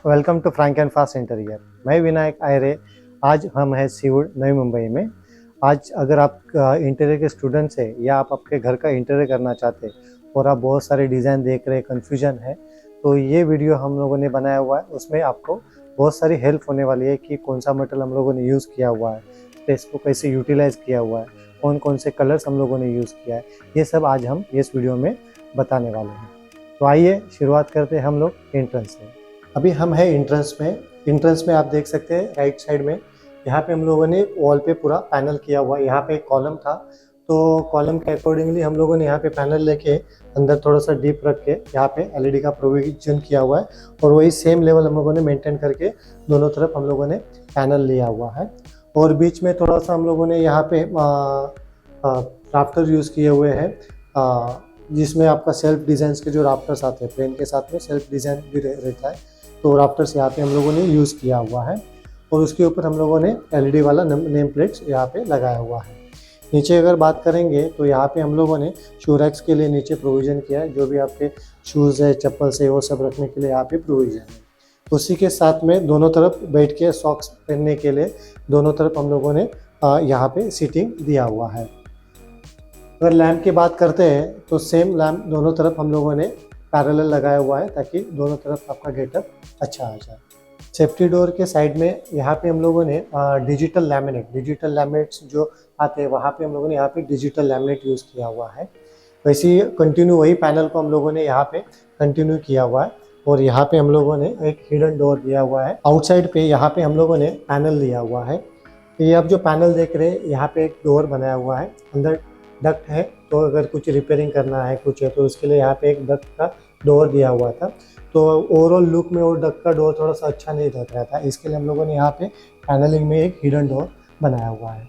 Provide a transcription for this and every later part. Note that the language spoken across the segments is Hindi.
Welcome to Frank and Fast interior. मैं विनायक आयरे। आज हम हैं सीवुड नई मुंबई में। आज अगर आप इंटीरियर के स्टूडेंट्स हैं या आप आपके घर का इंटीरियर करना चाहते हैं और आप बहुत सारे डिज़ाइन देख रहे हैं, कन्फ्यूजन है, तो ये वीडियो हम लोगों ने बनाया हुआ है। उसमें आपको बहुत सारी हेल्प होने वाली है कि कौन सा मटेरियल हम लोगों ने यूज़ किया हुआ है, स्पेस को कैसे यूटिलाइज़ किया हुआ है, कौन कौन से कलर्स हम लोगों ने यूज़ किया है, ये सब आज हम इस वीडियो में बताने वाले हैं। तो आइए शुरुआत करते हैं हम लोग एंट्रेंस से। अभी हम हैं एंट्रेंस में। एंट्रेंस में आप देख सकते हैं राइट साइड में यहाँ पे हम लोगों ने वॉल पे पूरा पैनल किया हुआ है। यहाँ पे एक कॉलम था, तो कॉलम के अकॉर्डिंगली हम लोगों ने यहाँ पे पैनल लेके अंदर थोड़ा सा डीप रख के यहाँ पे एलईडी का प्रोविजन किया हुआ है और वही सेम लेवल हम लोगों ने मेंटेन करके दोनों तरफ हम लोगों ने पैनल लिया हुआ है। और बीच में थोड़ा सा हम लोगों ने यहाँ पे राफ्टर यूज़ किए हुए हैं, जिसमें आपका सेल्फ डिज़ाइन के जो राफ्टर्स आते हैं, प्लेन के साथ में सेल्फ डिज़ाइन भी रहता है, तो राफ्टर्स यहाँ पे हम लोगों ने यूज़ किया हुआ है। और उसके ऊपर हम लोगों ने एलईडी वाला नेम प्लेट्स यहाँ पे लगाया हुआ है। नीचे अगर बात करेंगे तो यहाँ पे हम लोगों ने शू रैक्स के लिए नीचे प्रोविज़न किया है। जो भी आपके शूज़ है, चप्पल्स है, वो सब रखने के लिए यहाँ पे प्रोविज़न है। उसी के साथ में दोनों तरफ बैठ के सॉक्स पहनने के लिए दोनों तरफ हम लोगों ने यहाँ पे सीटिंग दिया हुआ है। अगर लैम्प की बात करते हैं तो सेम लैम्प दोनों तरफ हम लोगों ने पैरेलल लगाया हुआ है ताकि दोनों तरफ आपका गेटअप अच्छा आ जाए। सेफ्टी डोर के साइड में यहाँ पे हम लोगों ने डिजिटल लैमिनेट्स जो आते हैं वहाँ पे हम लोगों ने यहाँ पे डिजिटल लैमिनेट यूज़ किया हुआ है। वैसे ही कंटिन्यू वही पैनल को हम लोगों ने यहाँ पे कंटिन्यू किया हुआ है। और यहाँ पे हम लोगों ने एक हिडन डोर दिया हुआ है। आउटसाइड पे यहाँ पे हम लोगों ने पैनल दिया हुआ है। ये आप जो पैनल देख रहे हैं यहाँ पे एक डोर बनाया हुआ है, अंदर डक्ट है, तो अगर कुछ रिपेयरिंग करना है कुछ है तो उसके लिए यहाँ पे एक डक्ट का डोर दिया हुआ था। तो ओवरऑल लुक में वो डक्ट का डोर थोड़ा सा अच्छा नहीं लग रहा था, इसके लिए हम लोगों ने यहाँ पे पैनलिंग में एक हिडन डोर बनाया हुआ है।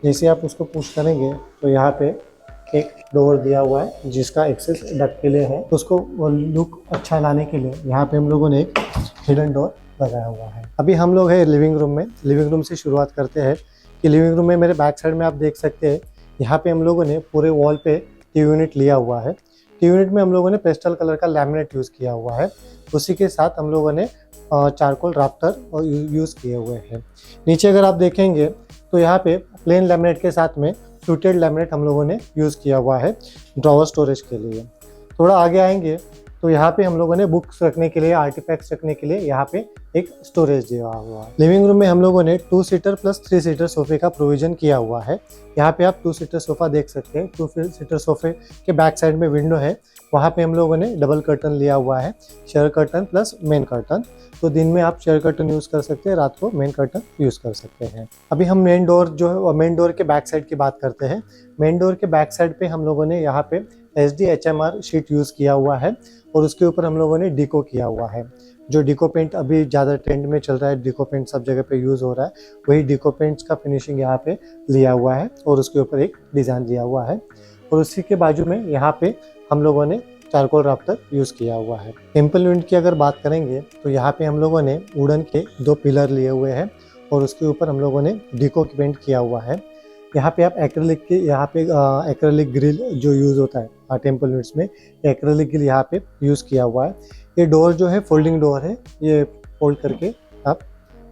जैसे आप उसको पुश करेंगे तो यहाँ पे एक डोर दिया हुआ है जिसका एक्सेस डक्ट के लिए है। उसको लुक अच्छा लाने के लिए यहाँ पे हम लोगों ने एक हिडन डोर लगाया हुआ है। अभी हम लोग हैं लिविंग रूम में। लिविंग रूम से शुरुआत करते हैं कि लिविंग रूम में मेरे बैक साइड में आप देख सकते हैं यहाँ पे हम लोगों ने पूरे वॉल पे टी यूनिट लिया हुआ है। टी यूनिट में हम लोगों ने पेस्टल कलर का लैमिनेट यूज़ किया हुआ है। उसी के साथ हम लोगों ने चारकोल राफ्टर यूज़ किए हुए हैं। नीचे अगर आप देखेंगे तो यहाँ पे प्लेन लैमिनेट के साथ में फ्लूटेड लैमिनेट हम लोगों ने यूज़ किया हुआ है ड्रॉवर स्टोरेज के लिए। थोड़ा आगे आएंगे तो यहाँ पे हम लोगों ने बुक्स रखने के लिए, आर्टिफैक्ट्स रखने के लिए यहाँ पे एक स्टोरेज दिया हुआ है। लिविंग रूम में हम लोगों ने 2 सीटर प्लस 3 सीटर सोफे का प्रोविजन किया हुआ है। यहाँ पे आप 2 सीटर सोफा देख सकते हैं। 2 सीटर सोफे के बैक साइड में विंडो है, वहाँ पे हम लोगों ने डबल कर्टन लिया हुआ है, share curtain plus main curtain. तो दिन में आप शेयर कर्टन यूज़ कर सकते हैं, रात को मेन कर्टन यूज़ कर सकते हैं। अभी हम मेन डोर के बैक साइड की बात करते हैं। मेन डोर के बैक साइड पे हम लोगों ने यहाँ पे HDHMR शीट यूज़ किया हुआ है और उसके ऊपर हम लोगों ने डिको किया हुआ है। जो डिको पेंट अभी ज़्यादा ट्रेंड में चल रहा है, डिको पेंट सब जगह पे यूज़ हो रहा है, वही डिको पेंट्स का फिनिशिंग यहाँ पे लिया हुआ है और उसके ऊपर एक डिज़ाइन दिया हुआ है। और उसी के बाजू में यहाँ पे हम लोगों ने चारकोल राफ्टर यूज़ किया हुआ है। टेम्पल विंड की अगर बात करेंगे तो यहाँ पे हम लोगों ने वुडन के 2 पिलर लिए हुए हैं और उसके ऊपर हम लोगों ने डिको पेंट किया हुआ है। यहाँ पे आप एक्रेलिक ग्रिल जो यूज़ होता है टेम्पल विंड्स में, एक्रेलिक ग्रिल यहाँ पे यूज़ किया हुआ है। ये डोर जो है फोल्डिंग डोर है, ये फोल्ड करके आप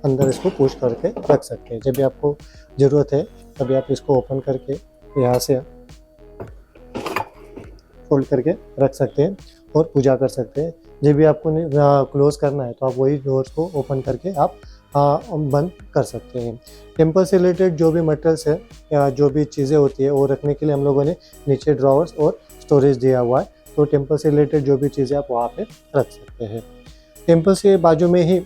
अंदर इसको पुश करके रख सकते हैं। जब भी आपको ज़रूरत है तभी आप इसको ओपन करके यहाँ से फोल्ड करके रख सकते हैं और पूजा कर सकते हैं। जब भी आपको क्लोज करना है तो आप वही डोर्स को ओपन करके आप बंद कर सकते हैं। टेम्पल से रिलेटेड जो भी मटेरियल्स है या जो भी चीज़ें होती है वो रखने के लिए हम लोगों ने नीचे ड्रॉवर्स और स्टोरेज दिया हुआ है। तो टेम्पल से रिलेटेड जो भी चीज़ें आप वहाँ पे रख सकते हैं। टेम्पल से बाजू में ही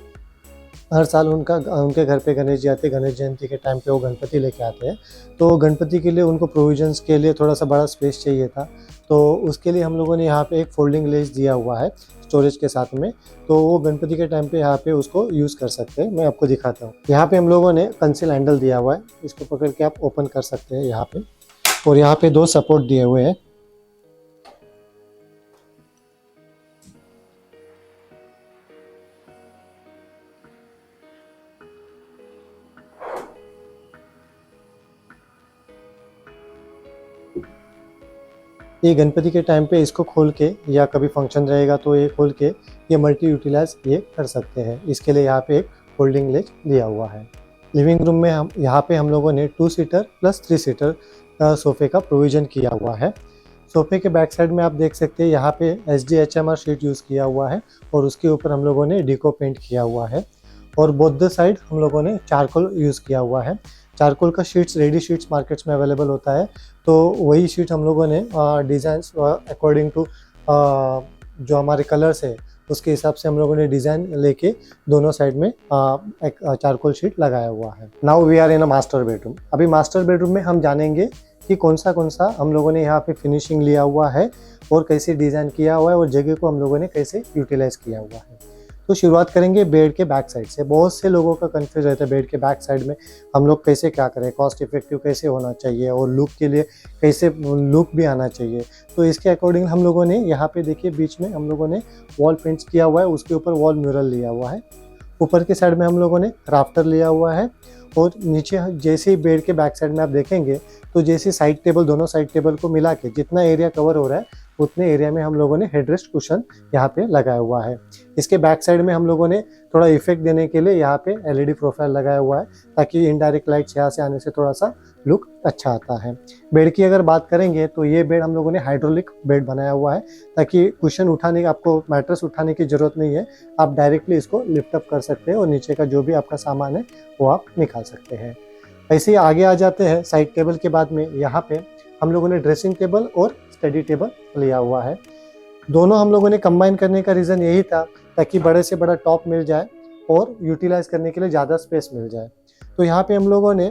हर साल उनके घर पे गणेश जी आते हैं। गणेश जयंती के टाइम पे वो गणपति लेके आते हैं, तो गणपति के लिए उनको प्रोविजंस के लिए थोड़ा सा बड़ा स्पेस चाहिए था, तो उसके लिए हम लोगों ने यहाँ पे एक फोल्डिंग लेज दिया हुआ है स्टोरेज के साथ में। तो वो गणपति के टाइम पे यहाँ पे उसको यूज़ कर सकते हैं। मैं आपको दिखाता हूँ। यहाँ पे हम लोगों ने कंसील हैंडल दिया हुआ है, इसको पकड़ के आप ओपन कर सकते हैं यहाँ पे। और यहाँ पे 2 सपोर्ट दिए हुए हैं। ये गणपति के टाइम पे इसको खोल के, या कभी फंक्शन रहेगा तो ये खोल के ये मल्टी यूटिलाइज ये कर सकते हैं। इसके लिए यहाँ पे एक फोल्डिंग लेज दिया हुआ है। लिविंग रूम में यहाँ पे हम लोगों ने 2 सीटर प्लस 3 सीटर सोफ़े का प्रोविज़न किया हुआ है। सोफ़े के बैक साइड में आप देख सकते हैं यहाँ पे HDHMR शीट यूज़ किया हुआ है और उसके ऊपर हम लोगों ने डिको पेंट किया हुआ है। और बोथ द साइड हम लोगों ने चारकोल यूज़ किया हुआ है। चारकोल का शीट्स रेडी शीट्स मार्केट्स में अवेलेबल होता है, तो वही शीट हम लोगों ने डिज़ाइंस अकॉर्डिंग टू जो हमारे कलर्स है उसके हिसाब से हम लोगों ने डिज़ाइन लेके दोनों साइड में एक चारकोल शीट लगाया हुआ है। Now we are in a master bedroom. अभी मास्टर बेडरूम में हम जानेंगे कि कौन सा हम लोगों ने यहाँ पे फिनिशिंग लिया हुआ है और कैसे डिज़ाइन किया हुआ है और जगह को हम लोगों ने कैसे यूटिलाइज किया हुआ है। तो शुरुआत करेंगे बेड के बैक साइड से। बहुत से लोगों का कंफ्यूज रहता है बेड के बैक साइड में हम लोग कैसे क्या करें, कॉस्ट इफेक्टिव कैसे होना चाहिए और लुक के लिए कैसे लुक भी आना चाहिए। तो इसके अकॉर्डिंग हम लोगों ने यहाँ पे देखिए बीच में हम लोगों ने वॉल पेंट्स किया हुआ है, उसके ऊपर वॉल म्यूरल लिया हुआ है। ऊपर के साइड में हम लोगों ने राफ्टर लिया हुआ है और नीचे जैसे ही बेड के बैक साइड में आप देखेंगे तो जैसे साइड टेबल, दोनों साइड टेबल को मिला के जितना एरिया कवर हो रहा है उतने एरिया में हम लोगों ने हेडरेस्ट कुशन यहाँ पे लगाया हुआ है। इसके बैक साइड में हम लोगों ने थोड़ा इफेक्ट देने के लिए यहाँ पे LED प्रोफाइल लगाया हुआ है ताकि इनडायरेक्ट लाइट्स यहाँ से आने से थोड़ा सा लुक अच्छा आता है। बेड की अगर बात करेंगे तो ये बेड हम लोगों ने हाइड्रोलिक बेड बनाया हुआ है ताकि कुशन उठाने का, आपको मैट्रेस उठाने की ज़रूरत नहीं है, आप डायरेक्टली इसको लिफ्ट अप कर सकते हैं और नीचे का जो भी आपका सामान है वो आप निकाल सकते हैं। ऐसे ही आगे आ जाते हैं साइड टेबल के बाद में। यहाँ पे हम लोगों ने ड्रेसिंग टेबल और स्टडी टेबल लिया हुआ है। दोनों हम लोगों ने कंबाइन करने का रीज़न यही था ताकि बड़े से बड़ा टॉप मिल जाए और यूटिलाइज करने के लिए ज़्यादा स्पेस मिल जाए। तो यहाँ पे हम लोगों ने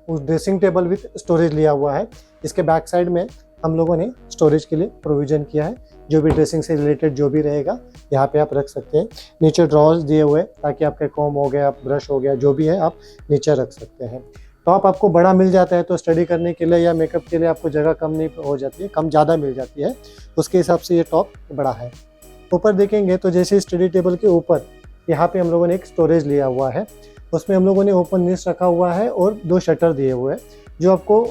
उस ड्रेसिंग टेबल विथ स्टोरेज लिया हुआ है। इसके बैक साइड में हम लोगों ने स्टोरेज के लिए प्रोविज़न किया है। जो भी ड्रेसिंग से रिलेटेड जो भी रहेगा यहाँ पे आप रख सकते हैं। नीचे ड्रॉर्स दिए हुए ताकि आपके कॉम हो गया, ब्रश हो गया, जो भी है आप नीचे रख सकते हैं। टॉप आपको बड़ा मिल जाता है तो स्टडी करने के लिए या मेकअप के लिए आपको जगह कम नहीं हो जाती है, कम ज़्यादा मिल जाती है, उसके हिसाब से ये टॉप बड़ा है। ऊपर देखेंगे तो जैसे स्टडी टेबल के ऊपर यहाँ पे हम लोगों ने एक स्टोरेज लिया हुआ है, उसमें हम लोगों ने ओपन निस्ट रखा हुआ है और 2 शटर दिए हुए हैं। जो आपको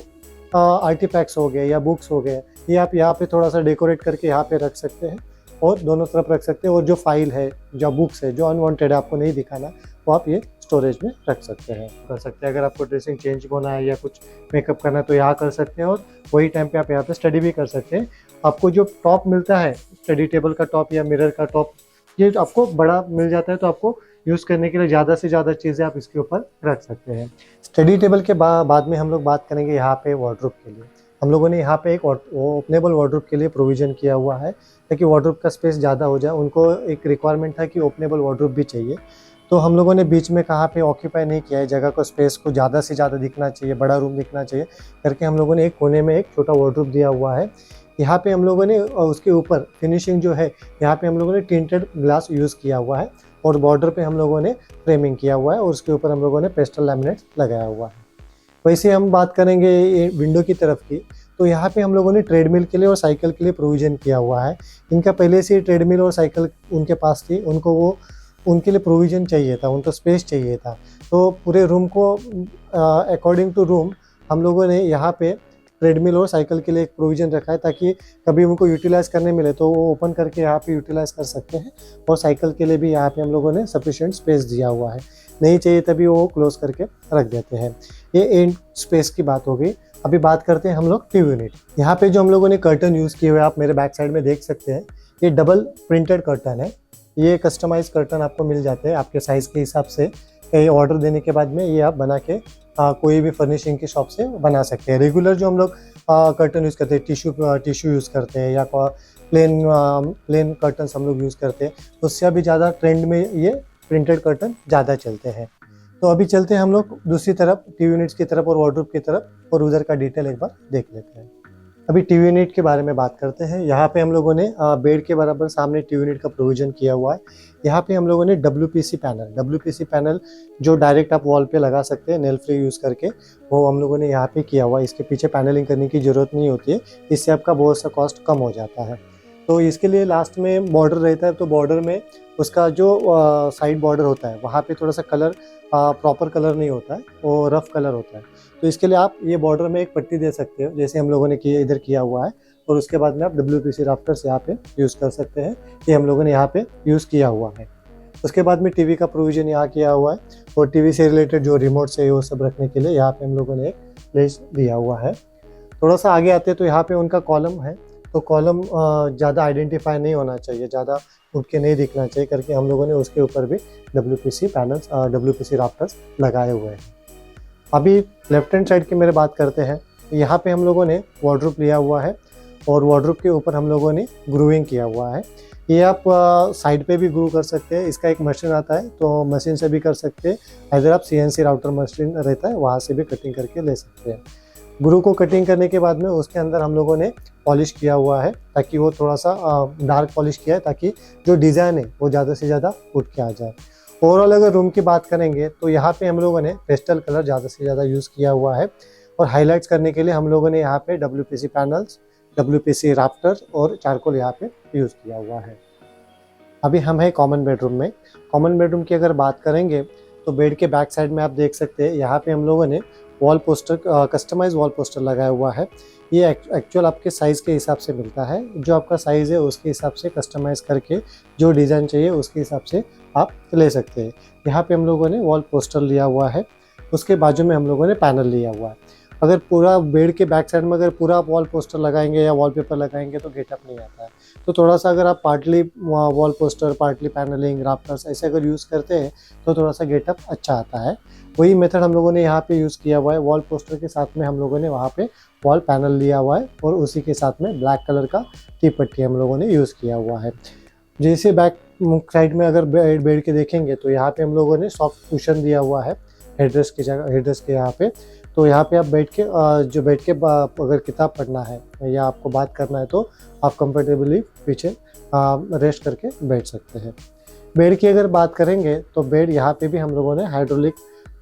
आर्टिफैक्ट्स हो गए या बुक्स हो गए ये आप यहाँ पे थोड़ा सा डेकोरेट करके यहाँ पे रख सकते हैं और दोनों तरफ रख सकते हैं। और जो फाइल है, जो बुक्स है, जो अनवांटेड है आपको नहीं दिखाना, वो आप ये स्टोरेज में रख सकते हैं, अगर आपको ड्रेसिंग चेंज होना है या कुछ मेकअप करना है तो यहाँ कर सकते हैं, और वही टाइम पे आप यहाँ पे स्टडी भी कर सकते हैं। आपको जो टॉप मिलता है स्टडी टेबल का टॉप या मिरर का टॉप, ये आपको बड़ा मिल जाता है, तो आपको यूज़ करने के लिए ज़्यादा से ज़्यादा चीज़ें आप इसके ऊपर रख सकते हैं। स्टडी टेबल के बाद में हम लोग बात करेंगे यहाँ पे वार्डरोब के लिए। हम लोगों ने यहाँ पे एक ओपनेबल वार्डरोब के लिए प्रोविज़न किया हुआ है, ताकि वार्डरोब का स्पेस ज़्यादा हो जाए। उनको एक रिक्वायरमेंट था कि ओपनेबल वार्डरोब भी चाहिए, तो हम लोगों ने बीच में कहाँ पे ऑक्यूपाई नहीं किया है जगह को, स्पेस को ज़्यादा से ज़्यादा दिखना चाहिए, बड़ा रूम दिखना चाहिए करके हम लोगों ने एक कोने में एक छोटा वार्डरोब दिया हुआ है। यहाँ पे हम लोगों ने उसके ऊपर फिनिशिंग जो है, यहाँ पे हम लोगों ने टिंटेड ग्लास यूज़ किया हुआ है, और बॉर्डर पे हम लोगों ने फ्रेमिंग किया हुआ है, और उसके ऊपर हम लोगों ने पेस्टल लैमिनेट लगाया हुआ है। वैसे हम बात करेंगे विंडो की तरफ की, तो यहाँ पे हम लोगों ने ट्रेडमिल के लिए और साइकिल के लिए प्रोविज़न किया हुआ है। इनका पहले से ही ट्रेडमिल और साइकिल उनके पास थी, उनके लिए प्रोविज़न चाहिए था, उनको स्पेस चाहिए था। तो पूरे रूम को अकॉर्डिंग टू रूम हम लोगों ने यहाँ पे ट्रेडमिल और साइकिल के लिए एक प्रोविज़न रखा है, ताकि कभी उनको यूटिलाइज़ करने मिले तो वो ओपन करके यहाँ पे यूटिलाइज़ कर सकते हैं। और साइकिल के लिए भी यहाँ पे हम लोगों ने सफिशिएंट स्पेस दिया हुआ है, नहीं चाहिए तभी वो क्लोज करके रख देते हैं। ये एंड स्पेस की बात हो गई। अभी बात करते हैं हम लोग टीवी यूनिट। यहाँ पे जो हम लोगों ने कर्टन यूज़ किए हुए आप मेरे बैक साइड में देख सकते हैं, ये डबल प्रिंटेड कर्टन है। ये कस्टमाइज कर्टन आपको मिल जाते हैं आपके साइज़ के हिसाब से। ये ऑर्डर देने के बाद में ये आप बना के कोई भी फर्निशिंग की शॉप से बना सकते हैं। रेगुलर जो हम लोग कर्टन यूज़ करते हैं, टिश्यू यूज़ करते हैं, या प्लेन कर्टन्स हम लोग यूज़ करते हैं, उससे अभी ज़्यादा ट्रेंड में ये प्रिंटेड कर्टन ज़्यादा चलते हैं। तो अभी चलते हैं हम लोग दूसरी तरफ, टीवी यूनिट्स की तरफ और वार्डरोब की तरफ, और उधर का डिटेल एक बार देख लेते हैं। अभी टीवी यूनिट के बारे में बात करते हैं। यहाँ पे हम लोगों ने बेड के बराबर सामने टीवी यूनिट का प्रोविज़न किया हुआ है। यहाँ पे हम लोगों ने WPC पैनल जो डायरेक्ट आप वॉल पे लगा सकते हैं नेल फ्री यूज़ करके, वो हम लोगों ने यहाँ पे किया हुआ है। इसके पीछे पैनलिंग करने की ज़रूरत नहीं होती है, इससे आपका बहुत सा कॉस्ट कम हो जाता है। तो इसके लिए लास्ट में बॉर्डर रहता है, तो बॉर्डर में उसका जो साइड बॉर्डर होता है वहाँ पे थोड़ा सा कलर प्रॉपर कलर नहीं होता है, वो रफ कलर होता है। तो इसके लिए आप ये बॉर्डर में एक पट्टी दे सकते हो, जैसे हम लोगों ने इधर किया हुआ है, और उसके बाद में आप WPC राफ्टर्स यहाँ पे यूज़ कर सकते हैं। ये हम लोगों ने यहाँ पे यूज़ किया हुआ है। उसके बाद में टीवी का प्रोविज़न यहाँ किया हुआ है, और टीवी से रिलेटेड जो रिमोट है वो सब रखने के लिए यहाँ पे हम लोगों ने एक प्लेस दिया हुआ है। थोड़ा सा आगे आते हैं तो यहाँ पे उनका कॉलम है, तो कॉलम ज़्यादा आइडेंटिफाई नहीं होना चाहिए, ज़्यादा उठ के नहीं दिखना चाहिए करके हम लोगों ने उसके ऊपर भी WPC राफ्टर्स लगाए हुए हैं। अभी लेफ्ट हैंड साइड की मेरे बात करते हैं। यहाँ पे हम लोगों ने वार्डरोब लिया हुआ है, और वार्डरोब के ऊपर हम लोगों ने ग्रूविंग किया हुआ है। ये आप साइड पे भी ग्रू कर सकते हैं, इसका एक मशीन आता है, तो मशीन से भी कर सकते हैं। अगर आप CNC राउटर मशीन रहता है वहाँ से भी कटिंग करके ले सकते हैं। ग्रू को कटिंग करने के बाद में उसके अंदर हम लोगों ने पॉलिश किया हुआ है, ताकि वो थोड़ा सा डार्क पॉलिश किया है, ताकि जो डिज़ाइन है वो ज़्यादा से ज़्यादा उठ के आ जाए। ओवरऑल अगर रूम की बात करेंगे तो यहाँ पे हम लोगों ने पेस्टल कलर ज़्यादा से ज़्यादा यूज़ किया हुआ है, और हाईलाइट्स करने के लिए हम लोगों ने यहाँ पे WPC पैनल्स, WPC राफ्टर्स और चारकोल यहाँ पे यूज़ किया हुआ है। अभी हम हैं कॉमन बेडरूम में। कॉमन बेडरूम की अगर बात करेंगे तो बेड के बैक साइड में आप देख सकते हैं, यहाँ पे हम लोगों ने wall poster, customize wall poster लगाया हुआ है। ये एक्चुअल आपके साइज़ के हिसाब से मिलता है, जो आपका साइज़ है उसके हिसाब से कस्टमाइज़ करके जो डिज़ाइन चाहिए उसके हिसाब से आप ले सकते हैं। यहाँ पे हम लोगों ने वॉल पोस्टर लिया हुआ है, उसके बाजू में हम लोगों ने पैनल लिया हुआ है। अगर पूरा बेड के बैक साइड में अगर पूरा वॉल पोस्टर लगाएंगे या वॉलपेपर लगाएंगे तो गेटअप नहीं आता है। तो थोड़ा सा अगर आप partly wall poster, partly panelling, rafters ऐसे अगर यूज़ करते हैं तो थोड़ा सा गेटअप अच्छा आता है। वही मेथड हम लोगों ने यहाँ पे यूज़ किया हुआ है। वॉल पोस्टर के साथ में हम लोगों ने वहाँ पे वॉल पैनल लिया हुआ है, और उसी के साथ में ब्लैक कलर का टी पट्टी हम लोगों ने यूज़ किया हुआ है। जैसे बैक साइड में अगर बेड के देखेंगे तो यहाँ पे हम लोगों ने सॉफ्ट कुशन दिया हुआ है हेडरेस्ट की जगह, हेडरेस्ट के यहाँ पे। तो यहाँ पे आप बैठ के अगर किताब पढ़ना है या आपको बात करना है तो आप कंफर्टेबली पीछे रेस्ट करके बैठ सकते हैं। बेड की अगर बात करेंगे तो बेड यहाँ पे भी हम लोगों ने हाइड्रोलिक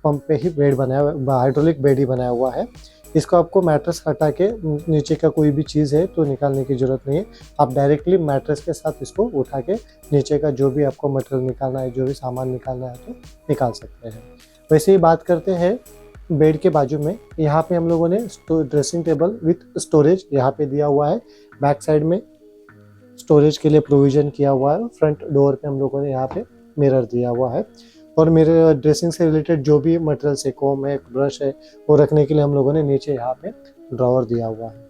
पंप पे ही बेड बनाया, हाइड्रोलिक बेड ही बनाया हुआ है। इसको आपको मैट्रेस हटा के नीचे का कोई भी चीज़ है तो निकालने की ज़रूरत नहीं है, आप डायरेक्टली मैट्रेस के साथ इसको उठा के नीचे का जो भी आपको मटेरियल निकालना है, जो भी सामान निकालना है तो निकाल सकते हैं। वैसे ही बात करते हैं बेड के बाजू में, यहाँ पे हम लोगों ने ड्रेसिंग टेबल विथ स्टोरेज यहाँ पे दिया हुआ है। बैक साइड में स्टोरेज के लिए प्रोविज़न किया हुआ है। फ्रंट डोर पे हम लोगों ने यहाँ पे मिरर दिया हुआ है। और मेरे ड्रेसिंग से रिलेटेड जो भी मटेरियल्स है, कोम है, ब्रश है, वो रखने के लिए हम लोगों ने नीचे यहाँ पे ड्रॉवर दिया हुआ है।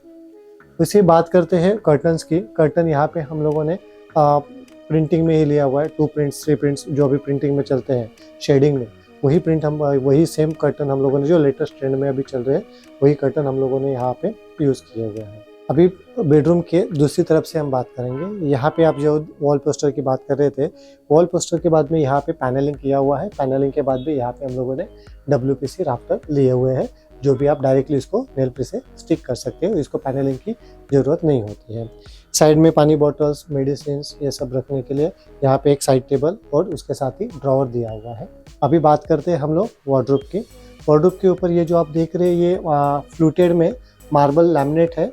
इसी बात करते हैं कर्टन्स की। कर्टन यहाँ पे हम लोगों ने प्रिंटिंग में ही लिया हुआ है, 2 प्रिंट्स 3 प्रिंट्स जो भी प्रिंटिंग में चलते हैं शेडिंग में, वही प्रिंट हम वही सेम कर्टन हम लोगों ने जो लेटेस्ट ट्रेंड में अभी चल रहे हैं वही कर्टन हम लोगों ने यहाँ पे यूज़ किए हुए हैं। अभी बेडरूम के दूसरी तरफ से हम बात करेंगे। यहाँ पे आप जो वॉल पोस्टर की बात कर रहे थे, वॉल पोस्टर के बाद में यहाँ पे पैनलिंग किया हुआ है। पैनलिंग के बाद भी यहाँ पे हम लोगों ने WPC राफ्टर लिए हुए हैं, जो भी आप डायरेक्टली इसको नेल पे से स्टिक कर सकते हो, इसको पैनलिंग की ज़रूरत नहीं होती है। साइड में पानी बॉटल्स, मेडिसिन ये सब रखने के लिए यहाँ पे एक साइड टेबल और उसके साथ ही ड्रॉवर दिया हुआ है। अभी बात करते हैं हम लोग वार्डरोब की। वार्डरोब के ऊपर ये जो आप देख रहे हैं ये फ्लूटेड में मार्बल लैमिनेट है।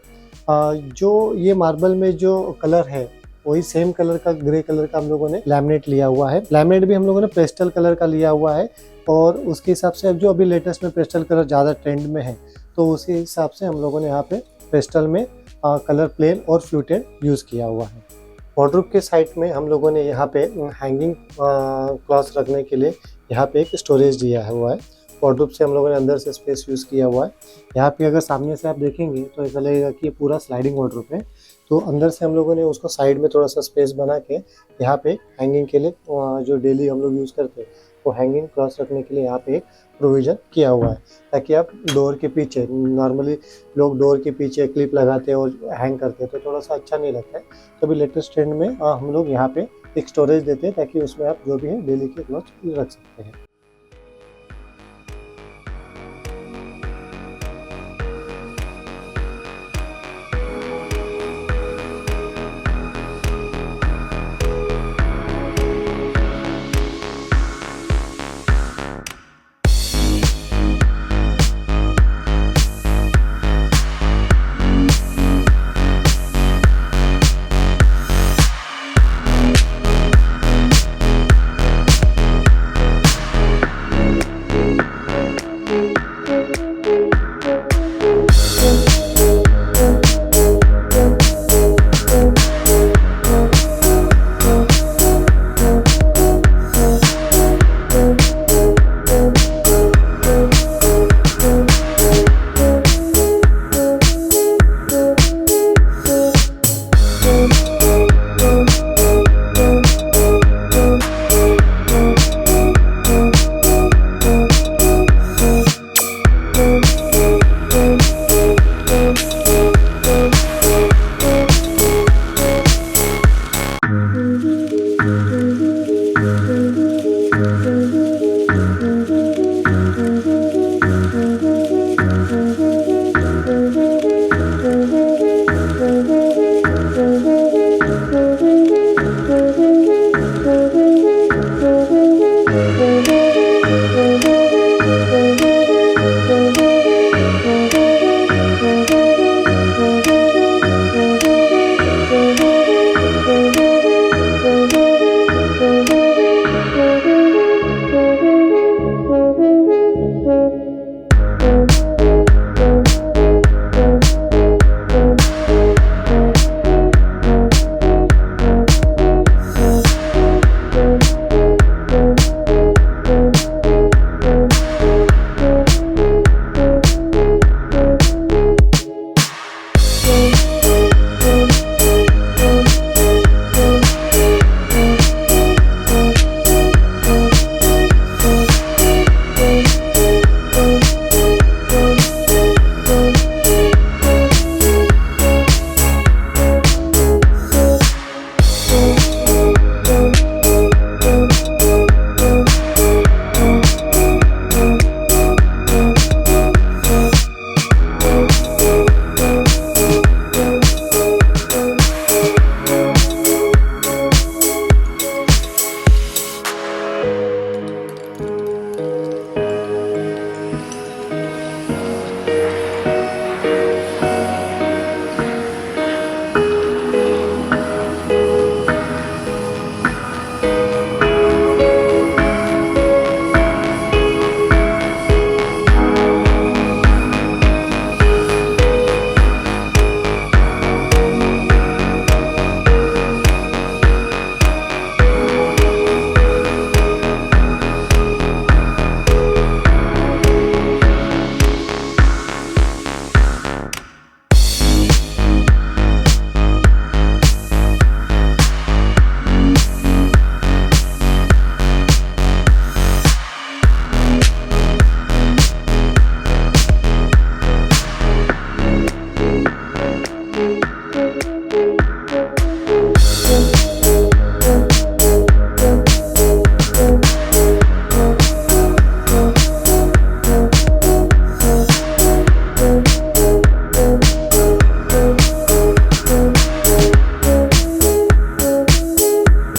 जो ये मार्बल में जो कलर है वही सेम कलर का, ग्रे कलर का हम लोगों ने लैमिनेट लिया हुआ है। लैमिनेट भी हम लोगों ने पेस्टल कलर का लिया हुआ है और उसके हिसाब से अब जो अभी लेटेस्ट में पेस्टल कलर ज़्यादा ट्रेंड में है, तो उसी हिसाब से हम लोगों ने यहाँ पे पेस्टल में कलर प्लेन और फ्लूटेड यूज़ किया हुआ है। वार्डरोब के साइड में हम लोगों ने यहाँ पे हैंगिंग क्लॉथ्स रखने के लिए यहाँ पे एक स्टोरेज दिया हुआ है। वार्डरोब से हम लोगों ने अंदर से स्पेस यूज़ किया हुआ है। यहाँ पे अगर सामने से आप देखेंगे तो ऐसा लगेगा कि ये पूरा स्लाइडिंग वार्डरोब है, तो अंदर से हम लोगों ने उसको साइड में थोड़ा सा स्पेस बना के यहाँ पे हैंगिंग के लिए जो डेली हम लोग यूज़ करते हैं वो हैंगिंग क्लॉथ्स रखने के लिए यहाँ पे एक प्रोविज़न किया हुआ है, ताकि आप डोर के पीछे, नॉर्मली लोग डोर के पीछे क्लिप लगाते हैं और हैंग करते हैं तो थोड़ा सा अच्छा नहीं लगता है। तो अभी लेटेस्ट ट्रेंड में हम लोग यहाँ पे एक स्टोरेज देते हैं ताकि उसमें आप जो भी है डेली के क्लॉथ्स रख सकते हैं।